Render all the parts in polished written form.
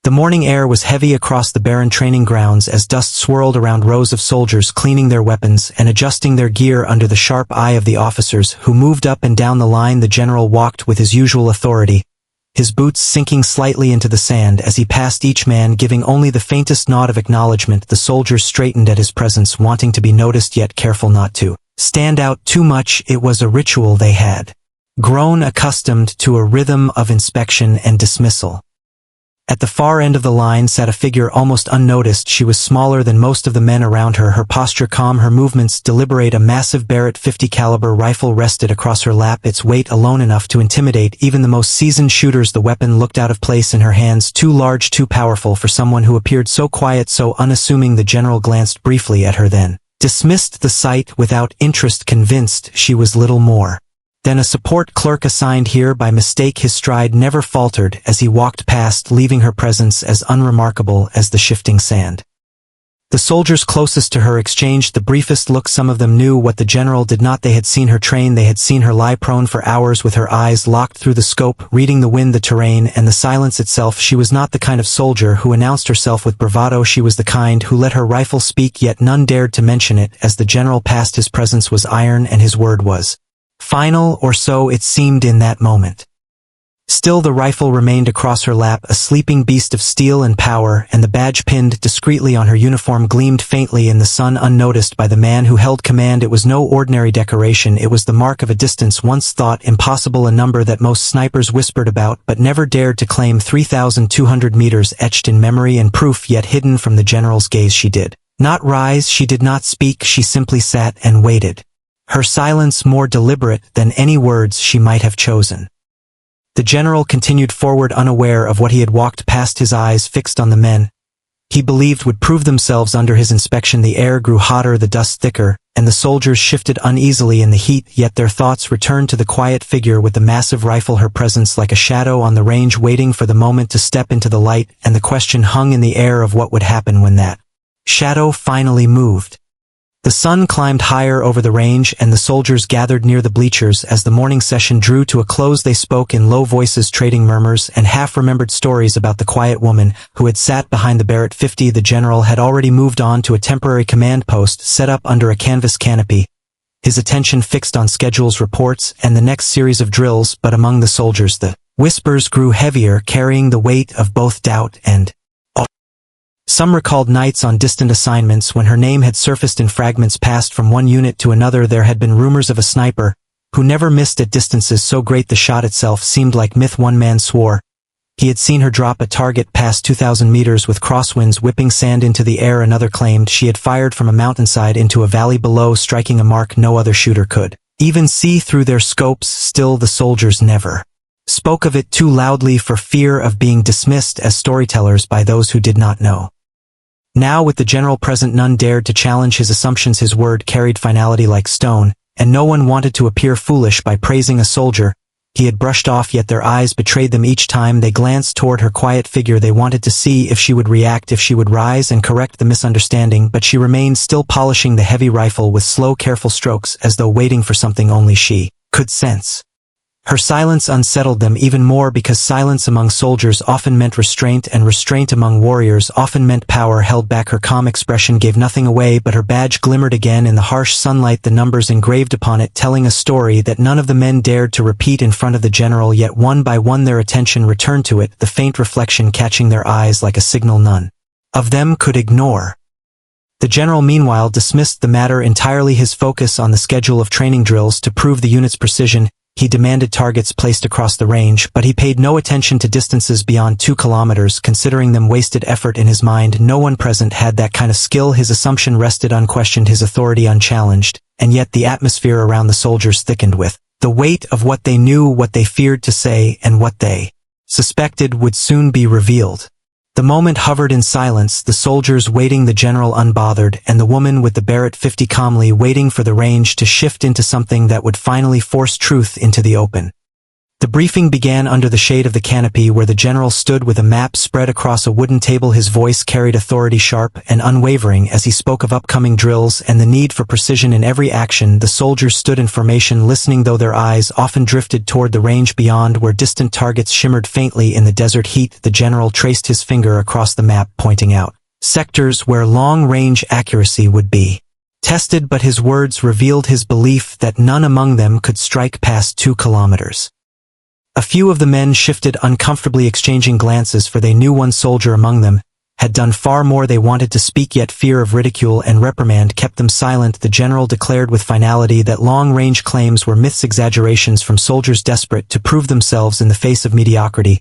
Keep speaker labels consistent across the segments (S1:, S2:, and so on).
S1: The morning air was heavy across the barren training grounds as dust swirled around rows of soldiers cleaning their weapons and adjusting their gear under the sharp eye of the officers who moved up and down the line. The general walked with his usual authority, his boots sinking slightly into the sand as he passed each man, giving only the faintest nod of acknowledgement. The soldiers straightened at his presence, wanting to be noticed yet careful not to stand out too much. It was a ritual they had grown accustomed to, a rhythm of inspection and dismissal. At the far end of the line sat a figure almost unnoticed. She was smaller than most of the men around her, her posture calm, her movements deliberate. A massive Barrett .50 caliber rifle rested across her lap, its weight alone enough to intimidate even the most seasoned shooters. The weapon looked out of place in her hands, too large, too powerful for someone who appeared so quiet, so unassuming. The general glanced briefly at her, then dismissed the sight without interest, convinced she was little more than a support clerk assigned here by mistake. His stride never faltered as he walked past, leaving her presence as unremarkable as the shifting sand. The soldiers closest to her exchanged the briefest look. Some of them knew what the general did not. They had seen her train, they had seen her lie prone for hours with her eyes locked through the scope, reading the wind, the terrain, and the silence itself. She was not the kind of soldier who announced herself with bravado. She was the kind who let her rifle speak, yet none dared to mention it. As the general passed, his presence was iron and his word was final, or so it seemed in that moment. Still, the rifle remained across her lap, a sleeping beast of steel and power, and the badge pinned discreetly on her uniform gleamed faintly in the sun, unnoticed by the man who held command. It was no ordinary decoration, it was the mark of a distance once thought impossible, a number that most snipers whispered about but never dared to claim. 3,200 meters, etched in memory and proof, yet hidden from the general's gaze. She did not rise, she did not speak, she simply sat and waited, her silence more deliberate than any words she might have chosen. The general continued forward, unaware of what he had walked past, his eyes fixed on the men he believed would prove themselves under his inspection. The air grew hotter, the dust thicker, and the soldiers shifted uneasily in the heat, yet their thoughts returned to the quiet figure with the massive rifle, her presence like a shadow on the range, waiting for the moment to step into the light. And the question hung in the air of what would happen when that shadow finally moved. The sun climbed higher over the range, and the soldiers gathered near the bleachers. As the morning session drew to a close, they spoke in low voices, trading murmurs and half-remembered stories about the quiet woman who had sat behind the Barrett .50. The general had already moved on to a temporary command post set up under a canvas canopy, his attention fixed on schedules, reports, and the next series of drills. But among the soldiers the whispers grew heavier, carrying the weight of both doubt and awe. Some recalled nights on distant assignments when her name had surfaced in fragments passed from one unit to another. There had been rumors of a sniper who never missed at distances so great the shot itself seemed like myth. One man swore he had seen her drop a target past 2,000 meters with crosswinds whipping sand into the air. Another claimed she had fired from a mountainside into a valley below, striking a mark no other shooter could even see through their scopes. Still, the soldiers never spoke of it too loudly for fear of being dismissed as storytellers by those who did not know. Now, with the general present, none dared to challenge his assumptions. His word carried finality like stone, and no one wanted to appear foolish by praising a soldier he had brushed off, yet their eyes betrayed them each time they glanced toward her quiet figure. They wanted to see if she would react, if she would rise and correct the misunderstanding, but she remained still, polishing the heavy rifle with slow, careful strokes, as though waiting for something only she could sense. Her silence unsettled them even more, because silence among soldiers often meant restraint, and restraint among warriors often meant power held back. Her calm expression gave nothing away, but her badge glimmered again in the harsh sunlight, the numbers engraved upon it telling a story that none of the men dared to repeat in front of the general. Yet one by one their attention returned to it, the faint reflection catching their eyes like a signal none of them could ignore. The general meanwhile dismissed the matter entirely, his focus on the schedule of training drills to prove the unit's precision. He demanded targets placed across the range, but he paid no attention to distances beyond 2 kilometers, considering them wasted effort. In his mind, no one present had that kind of skill. His assumption rested unquestioned, his authority unchallenged, and yet the atmosphere around the soldiers thickened with the weight of what they knew, what they feared to say, and what they suspected would soon be revealed. The moment hovered in silence, the soldiers waiting, the general unbothered, and the woman with the Barrett .50 calmly waiting for the range to shift into something that would finally force truth into the open. The briefing began under the shade of the canopy where the general stood with a map spread across a wooden table. His voice carried authority, sharp and unwavering, as he spoke of upcoming drills and the need for precision in every action. The soldiers stood in formation, listening, though their eyes often drifted toward the range beyond, where distant targets shimmered faintly in the desert heat. The general traced his finger across the map, pointing out sectors where long-range accuracy would be tested, but his words revealed his belief that none among them could strike past 2 kilometers. A few of the men shifted uncomfortably, exchanging glances, for they knew one soldier among them had done far more. They wanted to speak, yet fear of ridicule and reprimand kept them silent. The general declared with finality that long-range claims were myths, exaggerations from soldiers desperate to prove themselves in the face of mediocrity.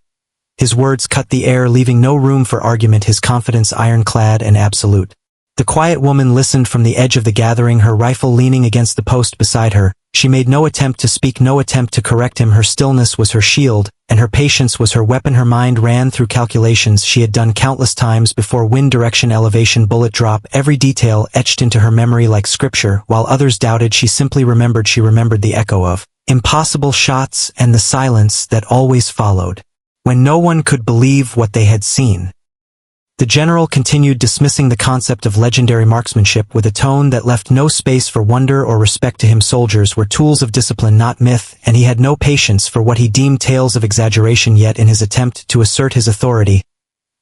S1: His words cut the air, leaving no room for argument, his confidence ironclad and absolute. The quiet woman listened from the edge of the gathering, her rifle leaning against the post beside her. She made no attempt to speak, no attempt to correct him. Her stillness was her shield, and her patience was her weapon. Her mind ran through calculations she had done countless times before: wind direction, elevation, bullet drop, every detail etched into her memory like scripture. While others doubted, she simply remembered. She remembered the echo of impossible shots and the silence that always followed, when no one could believe what they had seen. The general continued, dismissing the concept of legendary marksmanship with a tone that left no space for wonder or respect. To him, soldiers were tools of discipline, not myth, and he had no patience for what he deemed tales of exaggeration. Yet in his attempt to assert his authority,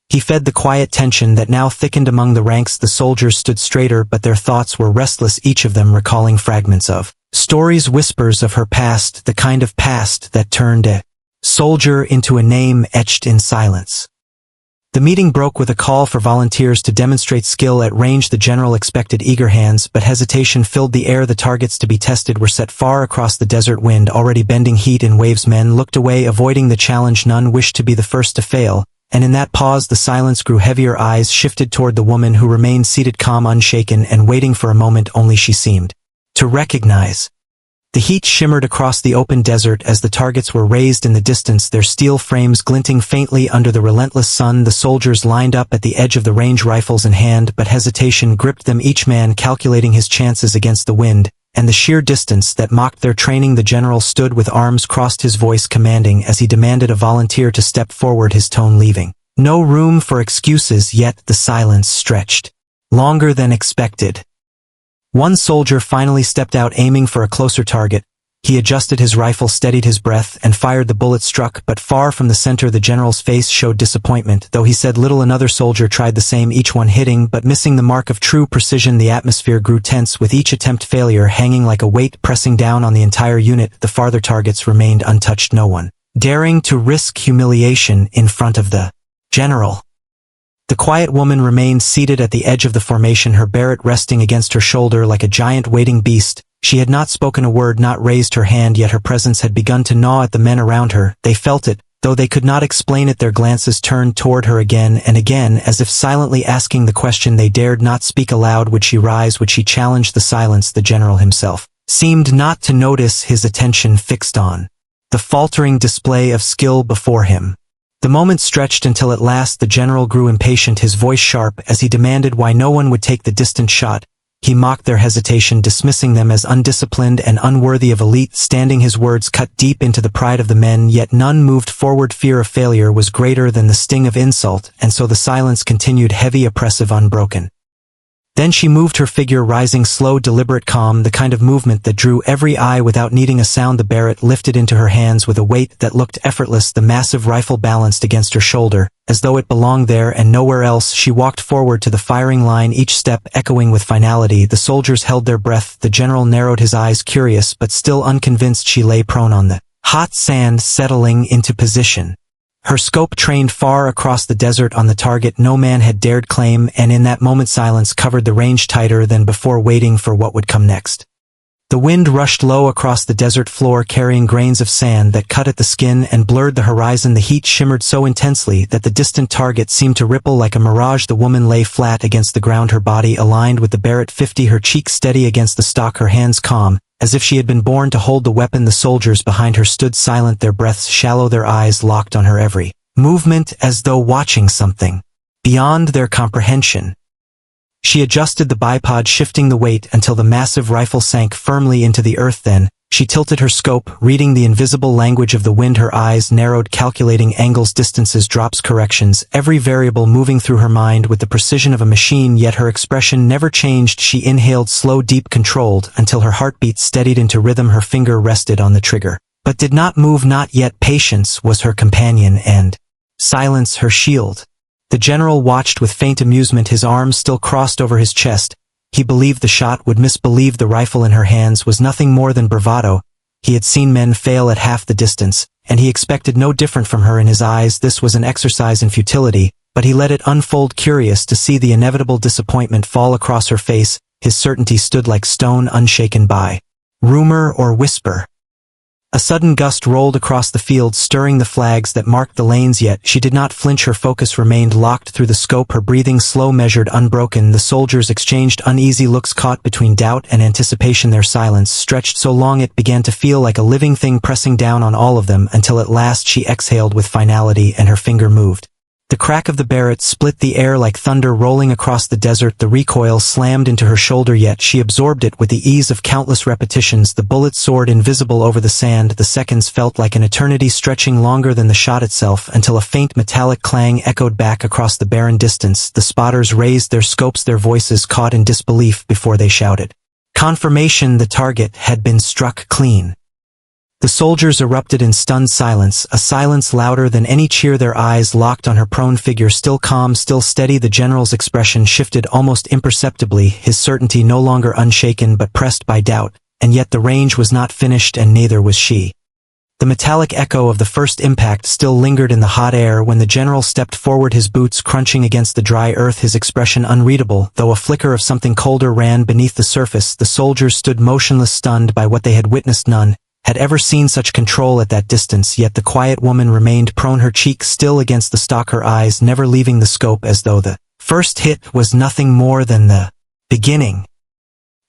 S1: he fed the quiet tension that now thickened among the ranks. The soldiers stood straighter, but their thoughts were restless, each of them recalling fragments of stories, whispers of her past, the kind of past that turned a soldier into a name etched in silence. The meeting broke with a call for volunteers to demonstrate skill at range. The general expected eager hands, but hesitation filled the air. The targets to be tested were set far across the desert, wind already bending heat in waves. Men looked away, avoiding the challenge. None wished to be the first to fail, and in that pause the silence grew heavier. Eyes shifted toward the woman, who remained seated, calm, unshaken, and waiting for a moment only she seemed to recognize. The heat shimmered across the open desert as the targets were raised in the distance, their steel frames glinting faintly under the relentless sun. The soldiers lined up at the edge of the range, rifles in hand, but hesitation gripped them, each man calculating his chances against the wind and the sheer distance that mocked their training. The general stood with arms crossed, his voice commanding as he demanded a volunteer to step forward, his tone leaving no room for excuses. Yet the silence stretched longer than expected. One soldier finally stepped out, aiming for a closer target. He adjusted his rifle, steadied his breath, and fired. The bullet struck, but far from the center. The general's face showed disappointment, though he said little. Another soldier tried the same, each one hitting but missing the mark of true precision. The atmosphere grew tense, with each attempt failure hanging like a weight pressing down on the entire unit. The farther targets remained untouched, no one daring to risk humiliation in front of the general. The quiet woman remained seated at the edge of the formation, her Barrett resting against her shoulder like a giant waiting beast. She had not spoken a word, not raised her hand, yet her presence had begun to gnaw at the men around her. They felt it, though they could not explain it. Their glances turned toward her again and again, as if silently asking the question they dared not speak aloud. Would she rise? Would she challenge the silence? The general himself seemed not to notice, his attention fixed on the faltering display of skill before him. The moment stretched until at last the general grew impatient, his voice sharp as he demanded why no one would take the distant shot. He mocked their hesitation, dismissing them as undisciplined and unworthy of elite standing. His words cut deep into the pride of the men, yet none moved forward. Fear of failure was greater than the sting of insult, and so the silence continued, heavy, oppressive, unbroken. Then she moved, her figure rising, slow, deliberate, calm, the kind of movement that drew every eye without needing a sound. The Barrett lifted into her hands with a weight that looked effortless, the massive rifle balanced against her shoulder, as though it belonged there and nowhere else. She walked forward to the firing line, each step echoing with finality. The soldiers held their breath. The general narrowed his eyes, curious but still unconvinced. She lay prone on the hot sand, settling into position. Her scope trained far across the desert on the target no man had dared claim, and in that moment silence covered the range tighter than before, waiting for what would come next. The wind rushed low across the desert floor, carrying grains of sand that cut at the skin and blurred the horizon. The heat shimmered so intensely that the distant target seemed to ripple like a mirage. The woman lay flat against the ground, her body aligned with the Barrett 50, her cheek steady against the stock, her hands calm, as if she had been born to hold the weapon. The soldiers behind her stood silent, their breaths shallow, their eyes locked on her every movement, as though watching something beyond their comprehension. She adjusted the bipod, shifting the weight until the massive rifle sank firmly into the earth. Then, She tilted her scope, reading the invisible language of the wind. Her eyes narrowed, calculating angles, distances, drops, corrections, every variable moving through her mind with the precision of a machine, yet her expression never changed. She inhaled, slow, deep, controlled, until her heartbeat steadied into rhythm. Her finger rested on the trigger, but did not move. Not yet. Patience was her companion, and silence her shield. The general watched with faint amusement, his arms still crossed over his chest. He believed the shot would miss, believed the rifle in her hands was nothing more than bravado. He had seen men fail at half the distance, and he expected no different from her. In his eyes this was an exercise in futility, but he let it unfold, curious to see the inevitable disappointment fall across her face. His certainty stood like stone, unshaken by rumor or whisper. A sudden gust rolled across the field, stirring the flags that marked the lanes, yet she did not flinch. Her focus remained locked through the scope, her breathing slow, measured, unbroken. The soldiers exchanged uneasy looks, caught between doubt and anticipation. Their silence stretched so long it began to feel like a living thing pressing down on all of them, until at last she exhaled with finality and her finger moved. The crack of the Barrett split the air like thunder rolling across the desert. The recoil slammed into her shoulder, yet she absorbed it with the ease of countless repetitions. The bullet soared invisible over the sand. The seconds felt like an eternity, stretching longer than the shot itself, until a faint metallic clang echoed back across the barren distance. The spotters raised their scopes, their voices caught in disbelief before they shouted confirmation. The target had been struck clean. The soldiers erupted in stunned silence, a silence louder than any cheer. Their eyes locked on her prone figure, still calm, still steady. The general's expression shifted almost imperceptibly, his certainty no longer unshaken but pressed by doubt, and yet the range was not finished, and neither was she. The metallic echo of the first impact still lingered in the hot air when the general stepped forward, his boots crunching against the dry earth, his expression unreadable, though a flicker of something colder ran beneath the surface. The soldiers stood motionless, stunned by what they had witnessed. None had ever seen such control at that distance, yet the quiet woman remained prone, her cheek still against the stock, her eyes never leaving the scope, as though the first hit was nothing more than the beginning.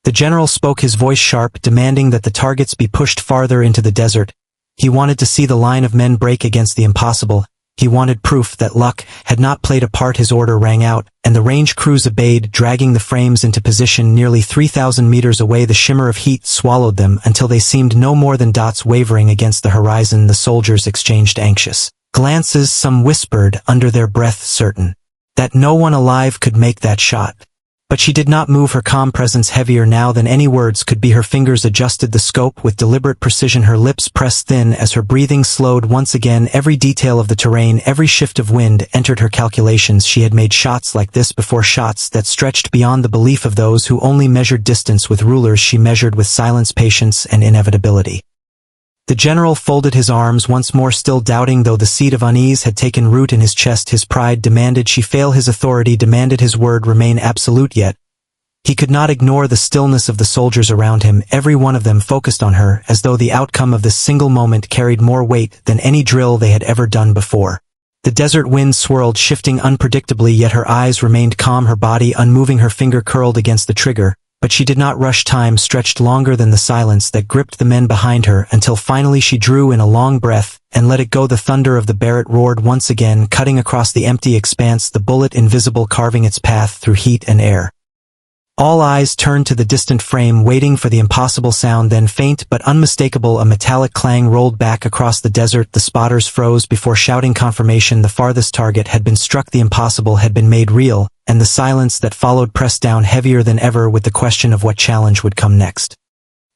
S1: The general spoke, his voice sharp, demanding that the targets be pushed farther into the desert. He wanted to see the line of men break against the impossible. He wanted proof that luck had not played a part. His order rang out, and the range crews obeyed, dragging the frames into position. Nearly 3,000 meters away, the shimmer of heat swallowed them until they seemed no more than dots wavering against the horizon. The soldiers exchanged anxious glances. Some whispered under their breath, certain that no one alive could make that shot. But she did not move, her calm presence heavier now than any words could be. Her fingers adjusted the scope with deliberate precision, her lips pressed thin as her breathing slowed once again. Every detail of the terrain, every shift of wind entered her calculations. She had made shots like this before, shots that stretched beyond the belief of those who only measured distance with rulers. She measured with silence, patience, and inevitability. The general folded his arms once more, still doubting, though the seed of unease had taken root in his chest. His pride demanded she fail, his authority demanded his word remain absolute, yet he could not ignore the stillness of the soldiers around him, every one of them focused on her, as though the outcome of this single moment carried more weight than any drill they had ever done before. The desert wind swirled, shifting unpredictably, yet her eyes remained calm, her body unmoving, her finger curled against the trigger. But she did not rush. Time stretched longer than the silence that gripped the men behind her, until finally she drew in a long breath and let it go. The thunder of the Barrett roared once again, cutting across the empty expanse, the bullet invisible, carving its path through heat and air. All eyes turned to the distant frame, waiting for the impossible sound. Then, faint but unmistakable, a metallic clang rolled back across the desert. The spotters froze before shouting confirmation. The farthest target had been struck, the impossible had been made real, and the silence that followed pressed down heavier than ever with the question of what challenge would come next.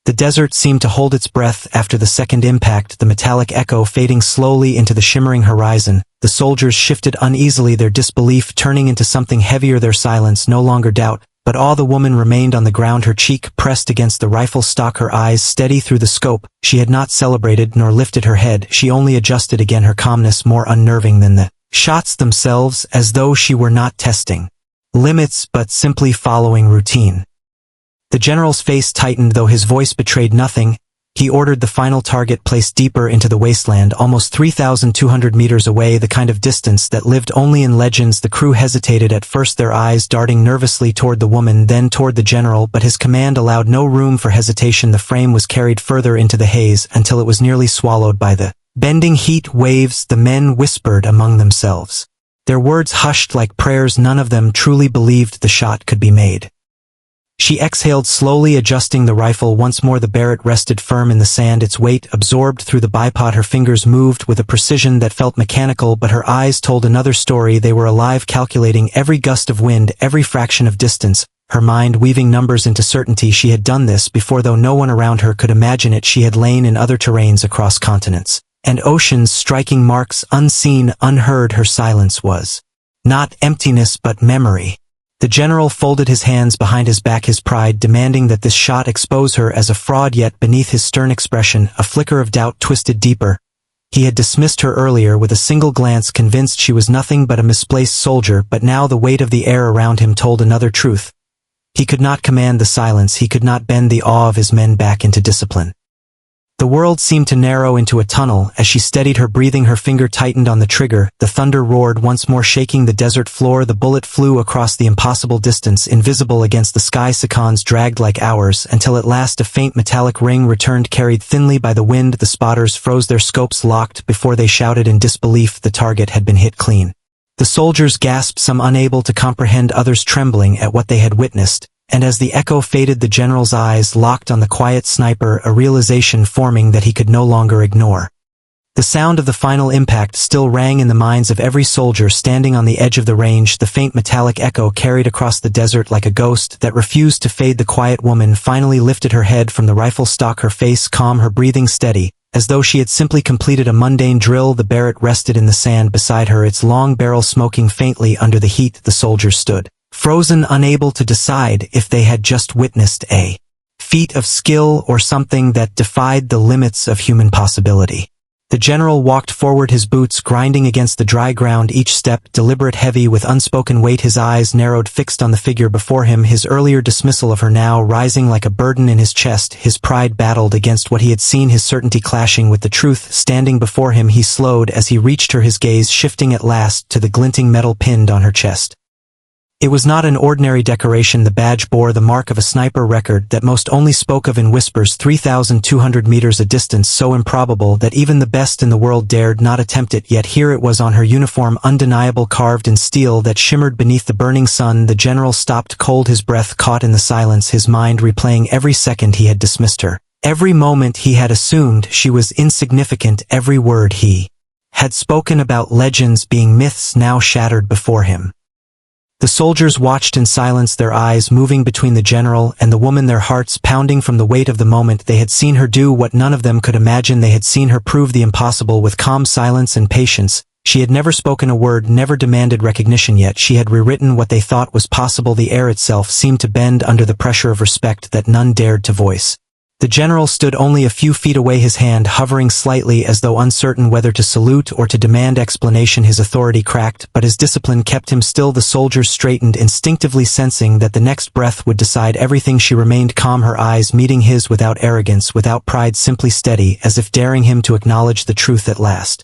S1: The desert seemed to hold its breath after the second impact, the metallic echo fading slowly into the shimmering horizon. The soldiers shifted uneasily, their disbelief turning into something heavier, their silence no longer doubt, but awe. The woman remained on the ground, her cheek pressed against the rifle stock, her eyes steady through the scope. She had not celebrated nor lifted her head, she only adjusted again, her calmness more unnerving than the shots themselves, as though she were not testing limits but simply following routine. The general's face tightened, though his voice betrayed nothing. He ordered the final target placed deeper into the wasteland, almost 3,200 meters away, the kind of distance that lived only in legends. The crew hesitated at first, their eyes darting nervously toward the woman, then toward the general, but his command allowed no room for hesitation. The frame was carried further into the haze until it was nearly swallowed by the bending heat waves. The men whispered among themselves, their words hushed like prayers. None of them truly believed the shot could be made. She exhaled slowly, adjusting the rifle. Once more the Barrett rested firm in the sand, its weight absorbed through the bipod. Her fingers moved with a precision that felt mechanical, but her eyes told another story. They were alive, calculating every gust of wind, every fraction of distance, her mind weaving numbers into certainty. She had done this before, though no one around her could imagine it. She had lain in other terrains across continents and oceans, striking marks unseen, unheard. Her silence was not emptiness but memory. The general folded his hands behind his back, his pride demanding that this shot expose her as a fraud, yet beneath his stern expression a flicker of doubt twisted deeper. He had dismissed her earlier with a single glance, convinced she was nothing but a misplaced soldier, but now the weight of the air around him told another truth. He could not command the silence, he could not bend the awe of his men back into discipline. The world seemed to narrow into a tunnel. As she steadied her breathing, her finger tightened on the trigger. The thunder roared once more, shaking the desert floor. The bullet flew across the impossible distance, invisible against the sky. Seconds dragged like hours, until at last a faint metallic ring returned, carried thinly by the wind. The spotters froze, their scopes locked. Before they shouted in disbelief, the target had been hit clean. The soldiers gasped, some unable to comprehend, others trembling at what they had witnessed. And as the echo faded, the general's eyes locked on the quiet sniper, a realization forming that he could no longer ignore. The sound of the final impact still rang in the minds of every soldier standing on the edge of the range. The faint metallic echo carried across the desert like a ghost that refused to fade. The quiet woman finally lifted her head from the rifle stock, her face calm, her breathing steady, as though she had simply completed a mundane drill. The Barrett rested in the sand beside her, its long barrel smoking faintly under the heat. The soldiers stood frozen, unable to decide if they had just witnessed a feat of skill or something that defied the limits of human possibility. The general walked forward, his boots grinding against the dry ground, each step deliberate, heavy with unspoken weight. His eyes narrowed, fixed on the figure before him, his earlier dismissal of her now rising like a burden in his chest. His pride battled against what he had seen, his certainty clashing with the truth standing before him. He slowed as he reached her, his gaze shifting at last to the glinting metal pinned on her chest. It was not an ordinary decoration. The badge bore the mark of a sniper record that most only spoke of in whispers, 3,200 meters, a distance so improbable that even the best in the world dared not attempt it. Yet here it was on her uniform, undeniable, carved in steel that shimmered beneath the burning sun. The general stopped cold, his breath caught in the silence, his mind replaying every second he had dismissed her, every moment he had assumed she was insignificant, every word he had spoken about legends being myths now shattered before him. The soldiers watched in silence, their eyes moving between the general and the woman, their hearts pounding from the weight of the moment. They had seen her do what none of them could imagine. They had seen her prove the impossible with calm silence and patience. She had never spoken a word, never demanded recognition, yet she had rewritten what they thought was possible. The air itself seemed to bend under the pressure of respect that none dared to voice. The general stood only a few feet away, his hand hovering slightly as though uncertain whether to salute or to demand explanation. His authority cracked, but his discipline kept him still. The soldiers straightened, instinctively sensing that the next breath would decide everything. She remained calm, her eyes meeting his, without arrogance, without pride, simply steady, as if daring him to acknowledge the truth at last.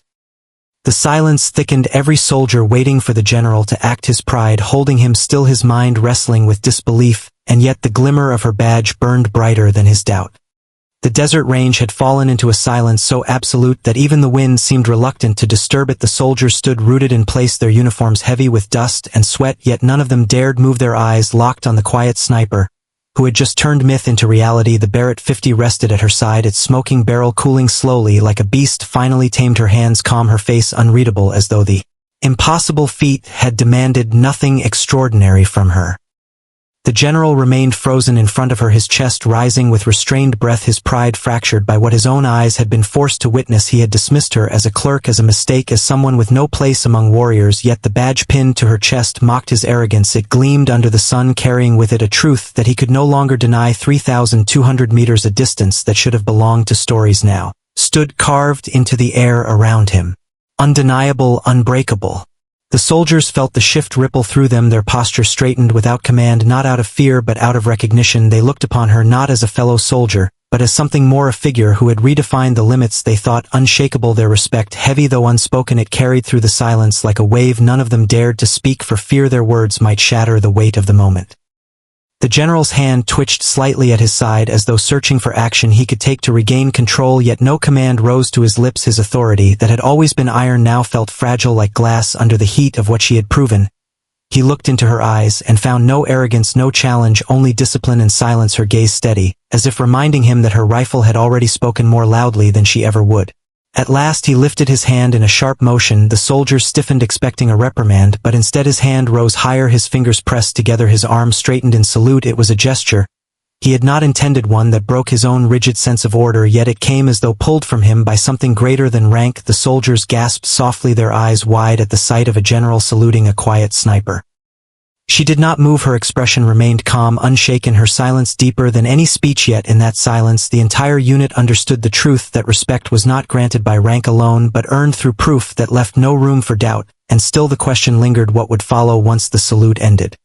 S1: The silence thickened, every soldier waiting for the general to act, his pride holding him still, his mind wrestling with disbelief, and yet the glimmer of her badge burned brighter than his doubt. The desert range had fallen into a silence so absolute that even the wind seemed reluctant to disturb it. The soldiers stood rooted in place, their uniforms heavy with dust and sweat, yet none of them dared move, their eyes locked on the quiet sniper, who had just turned myth into reality. The Barrett 50 rested at her side, its smoking barrel cooling slowly like a beast finally tamed, her hands calm, her face unreadable, as though the impossible feat had demanded nothing extraordinary from her. The general remained frozen in front of her, his chest rising with restrained breath, his pride fractured by what his own eyes had been forced to witness. He had dismissed her as a clerk, as a mistake, as someone with no place among warriors, yet the badge pinned to her chest mocked his arrogance. It gleamed under the sun, carrying with it a truth that he could no longer deny. 3,200 meters, a distance that should have belonged to stories, now stood carved into the air around him. Undeniable, unbreakable. The soldiers felt the shift ripple through them, their posture straightened without command, not out of fear but out of recognition. They looked upon her not as a fellow soldier, but as something more, a figure who had redefined the limits they thought unshakable. Their respect, heavy though unspoken, it carried through the silence like a wave. None of them dared to speak for fear their words might shatter the weight of the moment. The general's hand twitched slightly at his side, as though searching for action he could take to regain control, yet no command rose to his lips. His authority, that had always been iron, now felt fragile like glass under the heat of what she had proven. He looked into her eyes and found no arrogance, no challenge, only discipline and silence, her gaze steady, as if reminding him that her rifle had already spoken more loudly than she ever would. At last he lifted his hand in a sharp motion. The soldiers stiffened, expecting a reprimand, but instead his hand rose higher, his fingers pressed together, his arms straightened in salute. It was a gesture. He had not intended one that broke his own rigid sense of order, yet it came as though pulled from him by something greater than rank. The soldiers gasped softly, their eyes wide at the sight of a general saluting a quiet sniper. She did not move, her expression remained calm, unshaken, her silence deeper than any speech. Yet in that silence the entire unit understood the truth that respect was not granted by rank alone, but earned through proof that left no room for doubt. And still the question lingered: what would follow once the salute ended?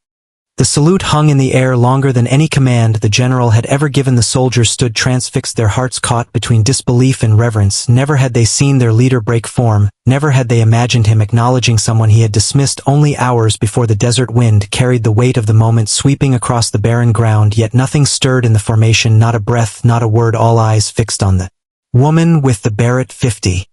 S1: The salute hung in the air longer than any command the general had ever given. The soldiers stood transfixed, their hearts caught between disbelief and reverence. Never had they seen their leader break form, never had they imagined him acknowledging someone he had dismissed only hours before. The desert wind carried the weight of the moment, sweeping across the barren ground, yet nothing stirred in the formation, not a breath, not a word, all eyes fixed on the woman with the Barrett 50.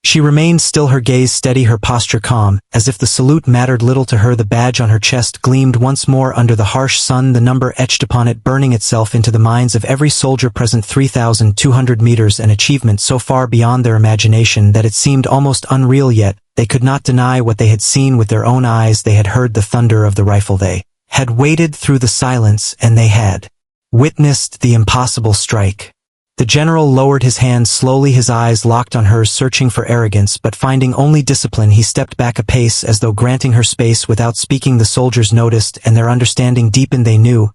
S1: She remained still, her gaze steady, her posture calm, as if the salute mattered little to her. The badge on her chest gleamed once more under the harsh sun, the number etched upon it burning itself into the minds of every soldier present. 3,200 meters, an achievement so far beyond their imagination that it seemed almost unreal, yet they could not deny what they had seen with their own eyes. They had heard the thunder of the rifle, they had waded through the silence, and they had witnessed the impossible strike. The general lowered his hand slowly, his eyes locked on hers, searching for arrogance, but finding only discipline. He stepped back a pace as though granting her space without speaking. The soldiers noticed, and their understanding deepened. They knew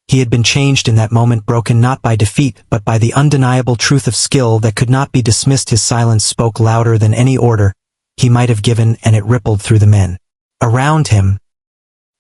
S1: he had been changed in that moment, broken not by defeat, but by the undeniable truth of skill that could not be dismissed. His silence spoke louder than any order he might have given, and it rippled through the men around him.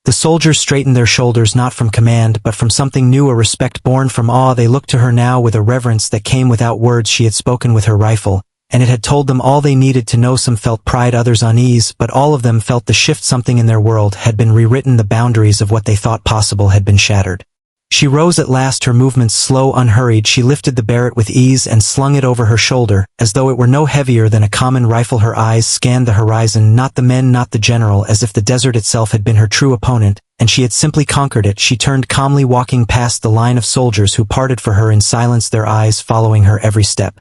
S1: The soldiers straightened their shoulders, not from command, but from something new, a respect born from awe. They looked to her now with a reverence that came without words. She had spoken with her rifle, and it had told them all they needed to know. Some felt pride, others unease, but all of them felt the shift. Something in their world had been rewritten. The boundaries of what they thought possible had been shattered. She rose at last, her movements slow, unhurried. She lifted the Barrett with ease and slung it over her shoulder, as though it were no heavier than a common rifle. Her eyes scanned the horizon, not the men, not the general, as if the desert itself had been her true opponent, and she had simply conquered it. She turned calmly, walking past the line of soldiers who parted for her in silence, their eyes following her every step.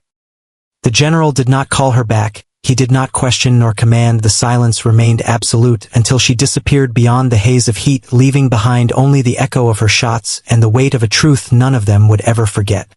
S1: The general did not call her back. He did not question nor command. The silence remained absolute until she disappeared beyond the haze of heat, leaving behind only the echo of her shots and the weight of a truth none of them would ever forget.